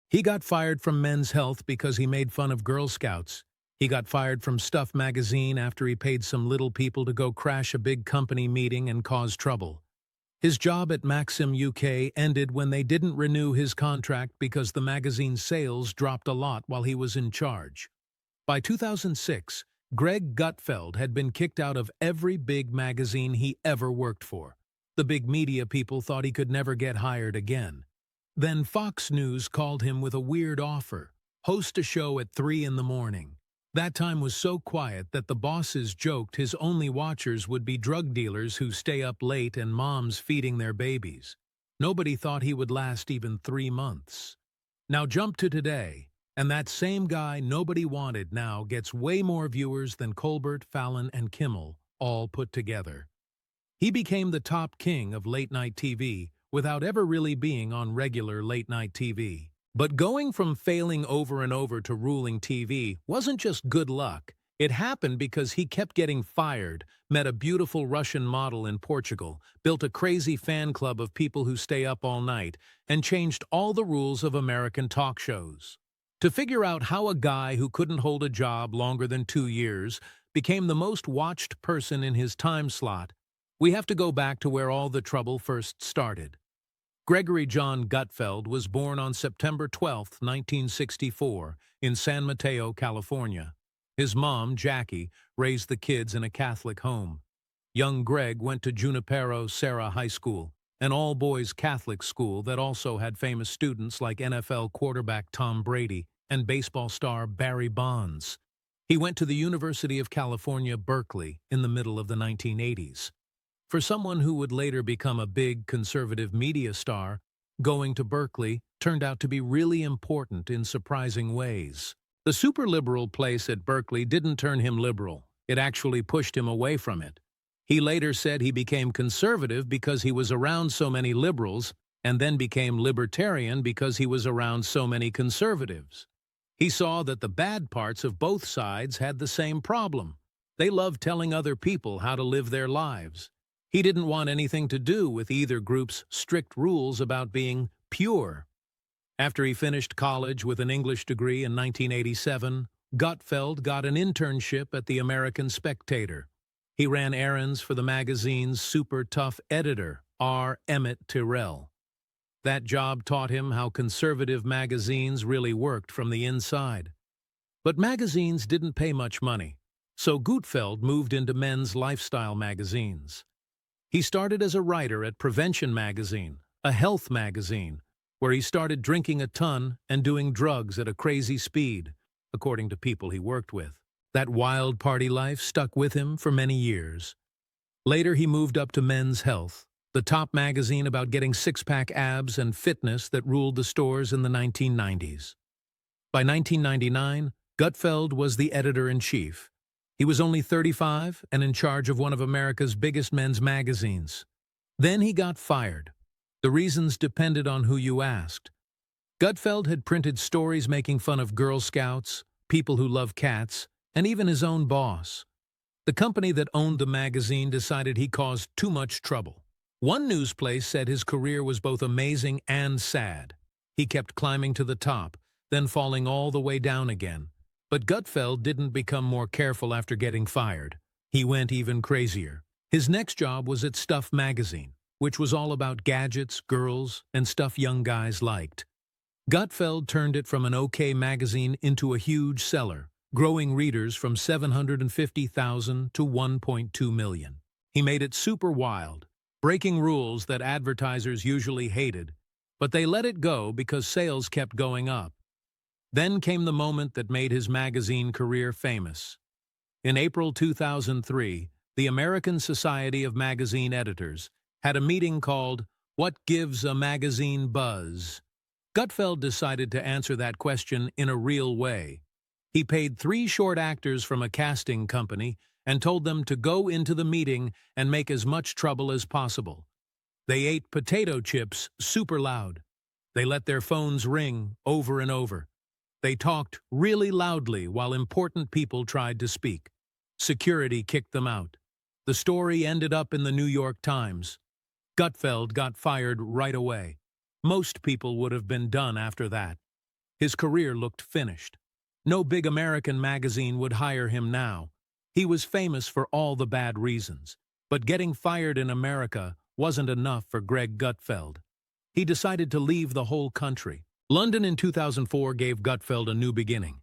He got fired from Men's Health because he made fun of Girl Scouts. He got fired from Stuff magazine after he paid some little people to go crash a big company meeting and cause trouble. His job at Maxim UK ended when they didn't renew his contract because the magazine's sales dropped a lot while he was in charge. By 2006, Greg Gutfeld had been kicked out of every big magazine he ever worked for. The big media people thought he could never get hired again. Then Fox News called him with a weird offer: host a show at 3 in the morning. That time was so quiet that the bosses joked his only watchers would be drug dealers who stay up late and moms feeding their babies. Nobody thought he would last even 3 months. Now jump to today, and that same guy nobody wanted now gets way more viewers than Colbert, Fallon, and Kimmel, all put together. He became the top king of late-night TV without ever really being on regular late-night TV. But going from failing over and over to ruling TV wasn't just good luck. It happened because he kept getting fired, met a beautiful Russian model in Portugal, built a crazy fan club of people who stay up all night, and changed all the rules of American talk shows. To figure out how a guy who couldn't hold a job longer than 2 years became the most watched person in his time slot, we have to go back to where all the trouble first started. Gregory John Gutfeld was born on September 12, 1964, in San Mateo, California. His mom, Jackie, raised the kids in a Catholic home. Young Greg went to Junipero Serra High School, an all-boys Catholic school that also had famous students like NFL quarterback Tom Brady and baseball star Barry Bonds. He went to the University of California, Berkeley, in the middle of the 1980s. For someone who would later become a big conservative media star, going to Berkeley turned out to be really important in surprising ways. The super-liberal place at Berkeley didn't turn him liberal. It actually pushed him away from it. He later said he became conservative because he was around so many liberals, and then became libertarian because he was around so many conservatives. He saw that the bad parts of both sides had the same problem. They loved telling other people how to live their lives. He didn't want anything to do with either group's strict rules about being pure. After he finished college with an English degree in 1987, Gutfeld got an internship at the American Spectator. He ran errands for the magazine's super tough editor, R. Emmett Tyrrell. That job taught him how conservative magazines really worked from the inside. But magazines didn't pay much money, so Gutfeld moved into men's lifestyle magazines. He started as a writer at Prevention magazine, a health magazine, where he started drinking a ton and doing drugs at a crazy speed, according to people he worked with. That wild party life stuck with him for many years. Later he moved up to Men's Health, the top magazine about getting six-pack abs and fitness that ruled the stores in the 1990s. By 1999, Gutfeld was the editor-in-chief. He was only 35 and in charge of one of America's biggest men's magazines. Then he got fired. The reasons depended on who you asked. Gutfeld had printed stories making fun of Girl Scouts, people who love cats, and even his own boss. The company that owned the magazine decided he caused too much trouble. One news place said his career was both amazing and sad. He kept climbing to the top, then falling all the way down again. But Gutfeld didn't become more careful after getting fired. He went even crazier. His next job was at Stuff magazine, which was all about gadgets, girls, and stuff young guys liked. Gutfeld turned it from an okay magazine into a huge seller, growing readers from 750,000 to 1.2 million. He made it super wild, breaking rules that advertisers usually hated, but they let it go because sales kept going up. Then came the moment that made his magazine career famous. In April 2003, the American Society of Magazine Editors had a meeting called "What Gives a Magazine Buzz?" Gutfeld decided to answer that question in a real way. He paid 3 short actors from a casting company and told them to go into the meeting and make as much trouble as possible. They ate potato chips super loud. They let their phones ring over and over. They talked really loudly while important people tried to speak. Security kicked them out. The story ended up in the New York Times. Gutfeld got fired right away. Most people would have been done after that. His career looked finished. No big American magazine would hire him now. He was famous for all the bad reasons. But getting fired in America wasn't enough for Greg Gutfeld. He decided to leave the whole country. London in 2004 gave Gutfeld a new beginning.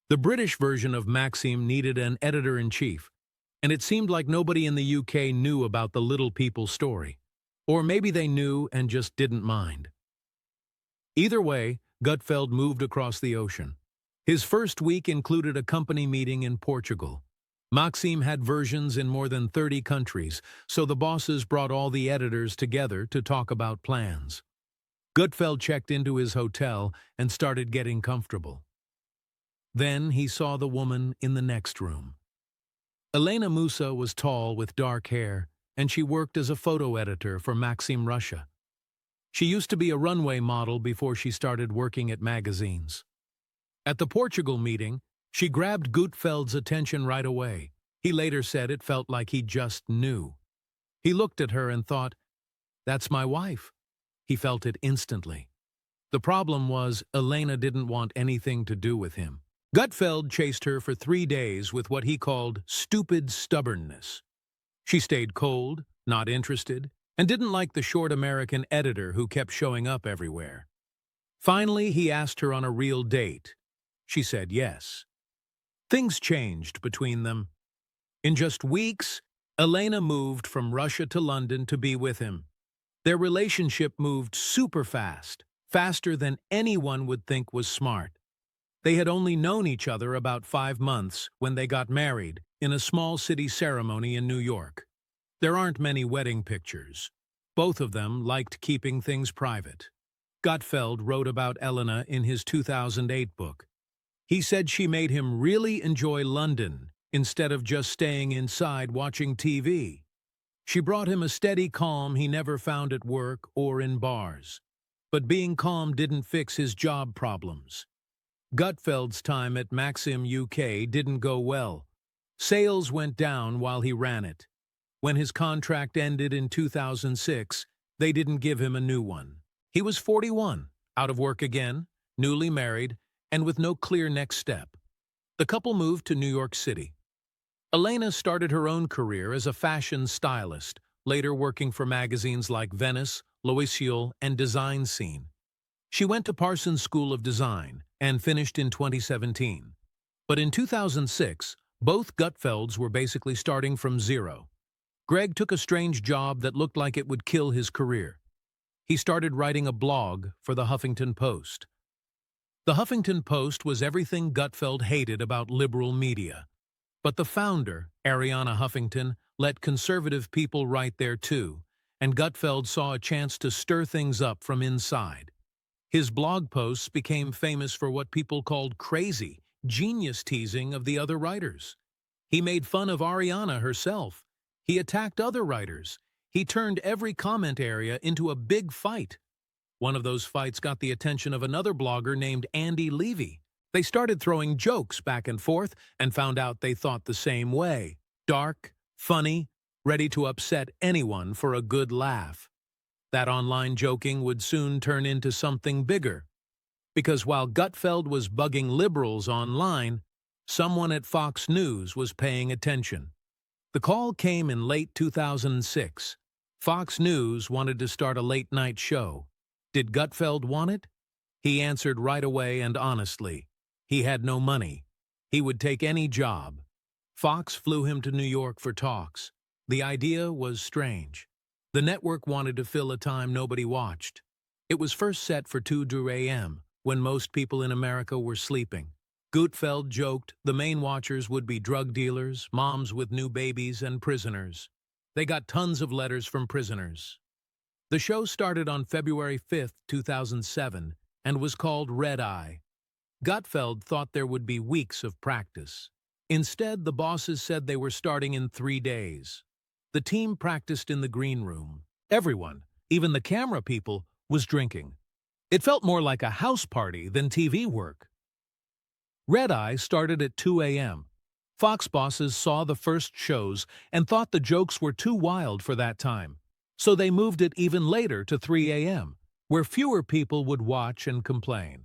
The British version of Maxim needed an editor-in-chief, and it seemed like nobody in the UK knew about the Little People story. Or maybe they knew and just didn't mind. Either way, Gutfeld moved across the ocean. His first week included a company meeting in Portugal. Maxim had versions in more than 30 countries, so the bosses brought all the editors together to talk about plans. Gutfeld checked into his hotel and started getting comfortable. Then he saw the woman in the next room. Elena Musa was tall with dark hair, and she worked as a photo editor for Maxim Russia. She used to be a runway model before she started working at magazines. At the Portugal meeting, she grabbed Gutfeld's attention right away. He later said it felt like he just knew. He looked at her and thought, "That's my wife." He felt it instantly. The problem was Elena didn't want anything to do with him. Gutfeld chased her for 3 days with what he called stupid stubbornness. She stayed cold, not interested, and didn't like the short American editor who kept showing up everywhere. Finally, he asked her on a real date. She said yes. Things changed between them. In just weeks, Elena moved from Russia to London to be with him. Their relationship moved super fast, faster than anyone would think was smart. They had only known each other about 5 months when they got married in a small city ceremony in New York. There aren't many wedding pictures. Both of them liked keeping things private. Gutfeld wrote about Elena in his 2008 book. He said she made him really enjoy London instead of just staying inside watching TV. She brought him a steady calm he never found at work or in bars. But being calm didn't fix his job problems. Gutfeld's time at Maxim UK didn't go well. Sales went down while he ran it. When his contract ended in 2006, they didn't give him a new one. He was 41, out of work again, newly married, and with no clear next step. The couple moved to New York City. Elena started her own career as a fashion stylist, later working for magazines like Venice, L'Oisial, and Design Scene. She went to Parsons School of Design and finished in 2017. But in 2006, both Gutfelds were basically starting from zero. Greg took a strange job that looked like it would kill his career. He started writing a blog for the Huffington Post. The Huffington Post was everything Gutfeld hated about liberal media. But the founder, Arianna Huffington, let conservative people write there too, and Gutfeld saw a chance to stir things up from inside. His blog posts became famous for what people called crazy, genius teasing of the other writers. He made fun of Arianna herself. He attacked other writers. He turned every comment area into a big fight. One of those fights got the attention of another blogger named Andy Levy. They started throwing jokes back and forth and found out they thought the same way. Dark, funny, ready to upset anyone for a good laugh. That online joking would soon turn into something bigger. Because while Gutfeld was bugging liberals online, someone at Fox News was paying attention. The call came in late 2006. Fox News wanted to start a late-night show. Did Gutfeld want it? He answered right away and honestly. He had no money. He would take any job. Fox flew him to New York for talks. The idea was strange. The network wanted to fill a time nobody watched. It was first set for 2 a.m., when most people in America were sleeping. Gutfeld joked the main watchers would be drug dealers, moms with new babies, and prisoners. They got tons of letters from prisoners. The show started on February 5, 2007, and was called Red Eye. Gutfeld thought there would be weeks of practice. Instead, the bosses said they were starting in 3 days. The team practiced in the green room. Everyone, even the camera people, was drinking. It felt more like a house party than TV work. Red Eye started at 2 a.m. Fox bosses saw the first shows and thought the jokes were too wild for that time. So they moved it even later to 3 a.m., where fewer people would watch and complain.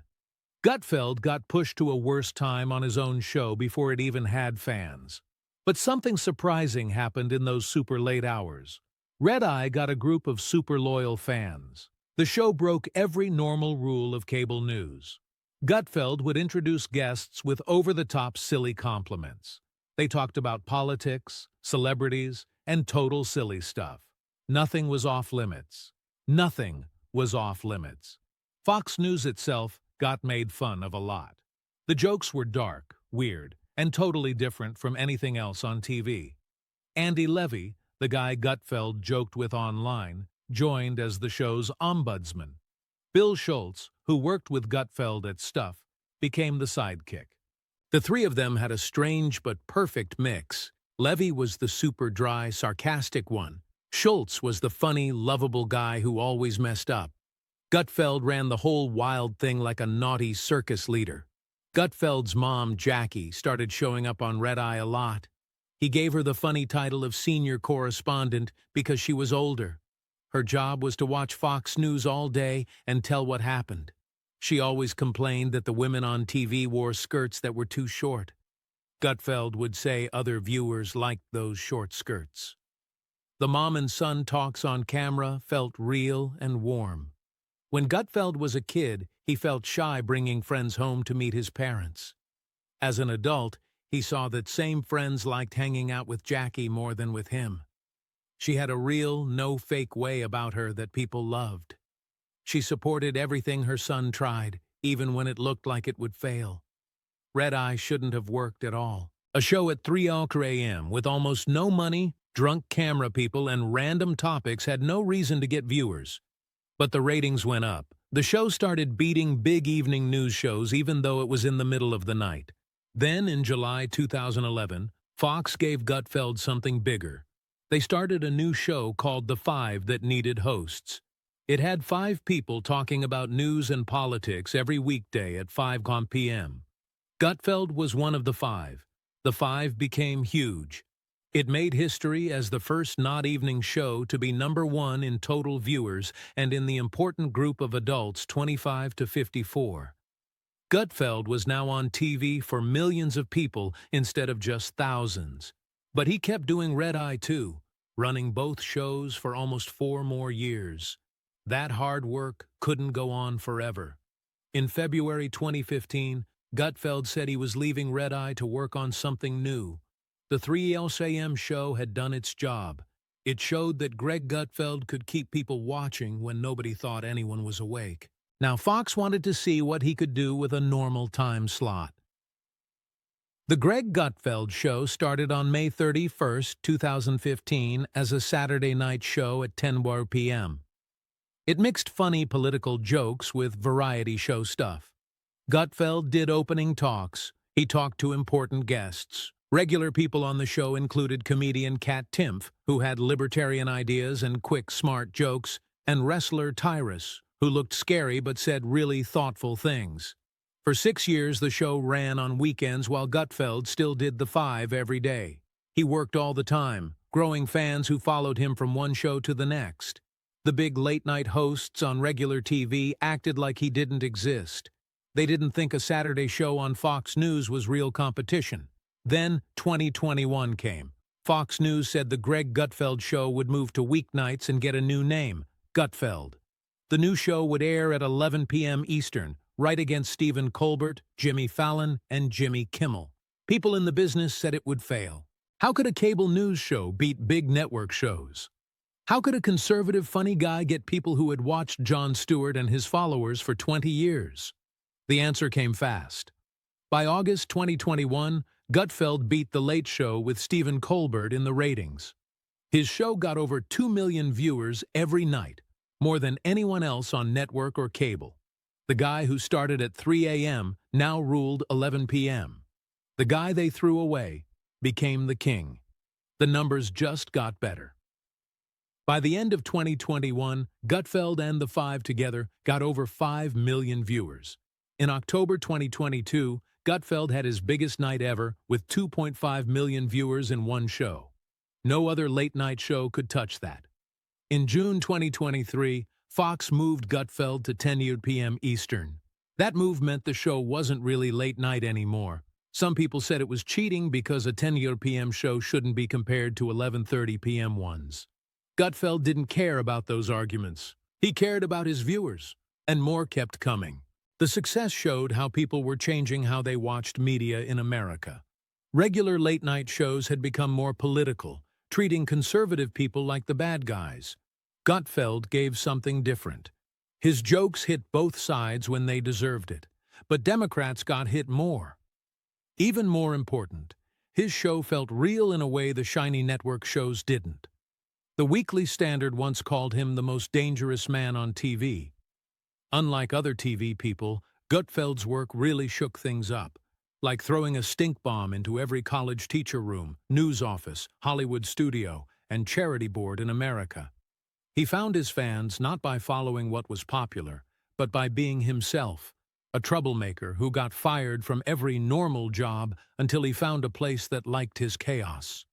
Gutfeld got pushed to a worse time on his own show before it even had fans. But something surprising happened in those super late hours. Red Eye got a group of super loyal fans. The show broke every normal rule of cable news. Gutfeld would introduce guests with over-the-top silly compliments. They talked about politics, celebrities, and total silly stuff. Nothing was off-limits. Nothing was off-limits. Fox News itself got made fun of a lot. The jokes were dark, weird, and totally different from anything else on TV. Andy Levy, the guy Gutfeld joked with online, joined as the show's ombudsman. Bill Schultz, who worked with Gutfeld at Stuff, became the sidekick. The three of them had a strange but perfect mix. Levy was the super dry, sarcastic one. Schultz was the funny, lovable guy who always messed up. Gutfeld ran the whole wild thing like a naughty circus leader. Gutfeld's mom, Jackie, started showing up on Red Eye a lot. He gave her the funny title of senior correspondent because she was older. Her job was to watch Fox News all day and tell what happened. She always complained that the women on TV wore skirts that were too short. Gutfeld would say other viewers liked those short skirts. The mom and son talks on camera felt real and warm. When Gutfeld was a kid, he felt shy bringing friends home to meet his parents. As an adult, he saw that same friends liked hanging out with Jackie more than with him. She had a real, no-fake way about her that people loved. She supported everything her son tried, even when it looked like it would fail. Red Eye shouldn't have worked at all. A show at 3 a.m. with almost no money, drunk camera people, and random topics had no reason to get viewers. But the ratings went up. The show started beating big evening news shows even though it was in the middle of the night. Then, in July 2011, Fox gave Gutfeld something bigger. They started a new show called The Five that needed hosts. It had 5 people talking about news and politics every weekday at 5 p.m. Gutfeld was one of the 5. The 5 became huge. It made history as the first not-evening show to be #1 in total viewers and in the important group of adults 25 to 54. Gutfeld was now on TV for millions of people instead of just thousands. But he kept doing Red Eye too, running both shows for almost 4 more years. That hard work couldn't go on forever. In February 2015, Gutfeld said he was leaving Red Eye to work on something new. The 3 a.m. show had done its job. It showed that Greg Gutfeld could keep people watching when nobody thought anyone was awake. Now Fox wanted to see what he could do with a normal time slot. The Greg Gutfeld Show started on May 31, 2015 as a Saturday night show at 10 p.m. It mixed funny political jokes with variety show stuff. Gutfeld did opening talks. He talked to important guests. Regular people on the show included comedian Kat Timpf, who had libertarian ideas and quick, smart jokes, and wrestler Tyrus, who looked scary but said really thoughtful things. For 6 years, the show ran on weekends while Gutfeld still did The Five every day. He worked all the time, growing fans who followed him from one show to the next. The big late-night hosts on regular TV acted like he didn't exist. They didn't think a Saturday show on Fox News was real competition. Then 2021 came. Fox News said the Greg Gutfeld Show would move to weeknights and get a new name, Gutfeld. The new show would air at 11 p.m. Eastern, right against Stephen Colbert, Jimmy Fallon, and Jimmy Kimmel. People in the business said it would fail. How could a cable news show beat big network shows? How could a conservative funny guy get people who had watched Jon Stewart and his followers for 20 years? The answer came fast. By August 2021, Gutfeld beat The Late Show with Stephen Colbert in the ratings. His show got over 2 million viewers every night, more than anyone else on network or cable. The guy who started at 3 a.m. now ruled 11 p.m. The guy they threw away became the king. The numbers just got better. By the end of 2021, Gutfeld and The Five together got over 5 million viewers. In October 2022, Gutfeld had his biggest night ever with 2.5 million viewers in one show. No other late-night show could touch that. In June 2023, Fox moved Gutfeld to 10 p.m. Eastern. That move meant the show wasn't really late night anymore. Some people said it was cheating because a 10 p.m. show shouldn't be compared to 11:30 p.m. ones. Gutfeld didn't care about those arguments. He cared about his viewers, and more kept coming. The success showed how people were changing how they watched media in America. Regular late-night shows had become more political, treating conservative people like the bad guys. Gutfeld gave something different. His jokes hit both sides when they deserved it, but Democrats got hit more. Even more important, his show felt real in a way the shiny network shows didn't. The Weekly Standard once called him the most dangerous man on TV. Unlike other TV people, Gutfeld's work really shook things up, like throwing a stink bomb into every college teacher room, news office, Hollywood studio, and charity board in America. He found his fans not by following what was popular, but by being himself, a troublemaker who got fired from every normal job until he found a place that liked his chaos.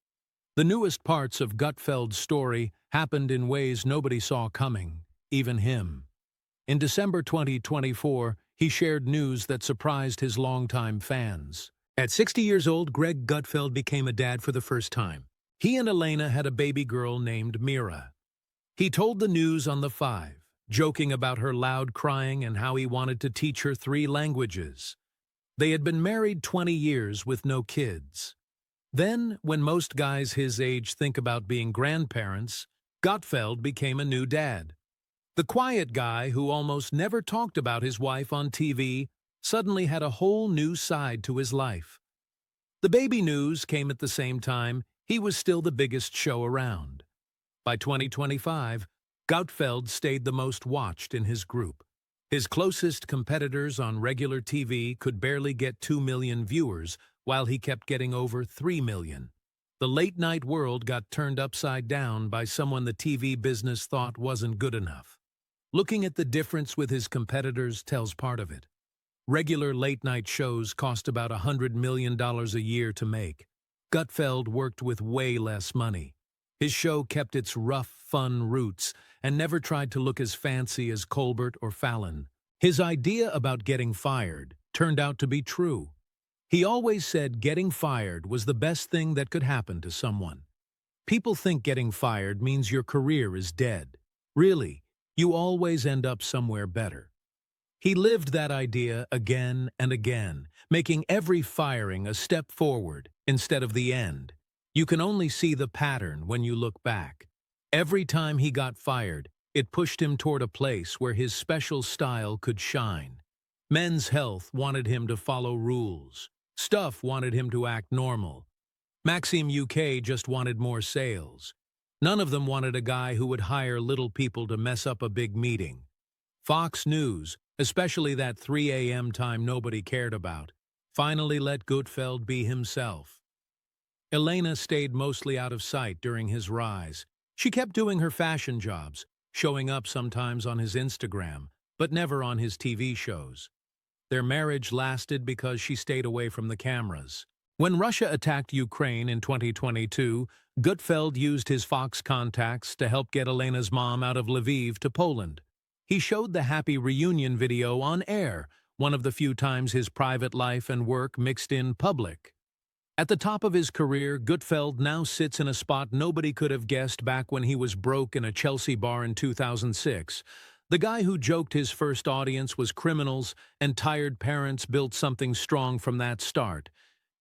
The newest parts of Gutfeld's story happened in ways nobody saw coming, even him. In December 2024, he shared news that surprised his longtime fans. At 60 years old, Greg Gutfeld became a dad for the first time. He and Elena had a baby girl named Mira. He told the news on the 5, joking about her loud crying and how he wanted to teach her 3 languages. They had been married 20 years with no kids. Then, when most guys his age think about being grandparents, Gutfeld became a new dad. The quiet guy who almost never talked about his wife on TV suddenly had a whole new side to his life. The baby news came at the same time he was still the biggest show around. By 2025, Gutfeld stayed the most watched in his group. His closest competitors on regular TV could barely get 2 million viewers, while he kept getting over 3 million. The late-night world got turned upside down by someone the TV business thought wasn't good enough. Looking at the difference with his competitors tells part of it. Regular late-night shows cost about $100 million a year to make. Gutfeld worked with way less money. His show kept its rough, fun roots and never tried to look as fancy as Colbert or Fallon. His idea about getting fired turned out to be true. He always said getting fired was the best thing that could happen to someone. People think getting fired means your career is dead. Really, you always end up somewhere better. He lived that idea again and again, making every firing a step forward instead of the end. You can only see the pattern when you look back. Every time he got fired, it pushed him toward a place where his special style could shine. Men's Health wanted him to follow rules. Stuff wanted him to act normal. Maxim UK just wanted more sales. None of them wanted a guy who would hire little people to mess up a big meeting. Fox News, especially that 3 a.m. time nobody cared about, finally let Gutfeld be himself. Elena stayed mostly out of sight during his rise. She kept doing her fashion jobs, showing up sometimes on his Instagram, but never on his TV shows. Their marriage lasted because she stayed away from the cameras. When Russia attacked Ukraine in 2022, Gutfeld used his Fox contacts to help get Elena's mom out of Lviv to Poland. He showed the happy reunion video on air, one of the few times his private life and work mixed in public. At the top of his career, Gutfeld now sits in a spot nobody could have guessed back when he was broke in a Chelsea bar in 2006. The guy who joked his first audience was criminals and tired parents built something strong from that start.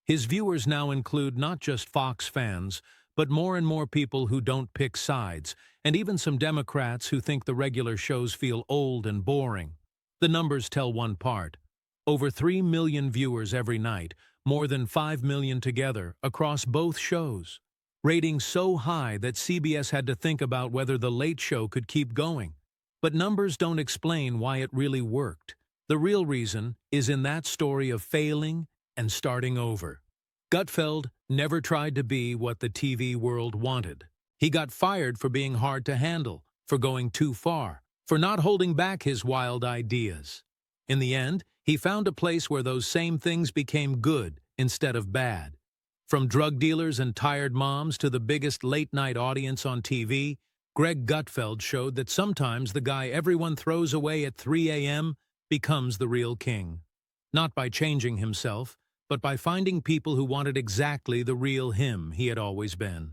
His viewers now include not just Fox fans, but more and more people who don't pick sides, and even some Democrats who think the regular shows feel old and boring. The numbers tell one part. Over 3 million viewers every night, more than 5 million together, across both shows. Ratings so high that CBS had to think about whether The Late Show could keep going. But numbers don't explain why it really worked. The real reason is in that story of failing and starting over. Gutfeld never tried to be what the TV world wanted. He got fired for being hard to handle, for going too far, for not holding back his wild ideas. In the end, he found a place where those same things became good instead of bad. From drug dealers and tired moms to the biggest late-night audience on TV, Greg Gutfeld showed that sometimes the guy everyone throws away at 3 a.m. becomes the real king. Not by changing himself, but by finding people who wanted exactly the real him he had always been.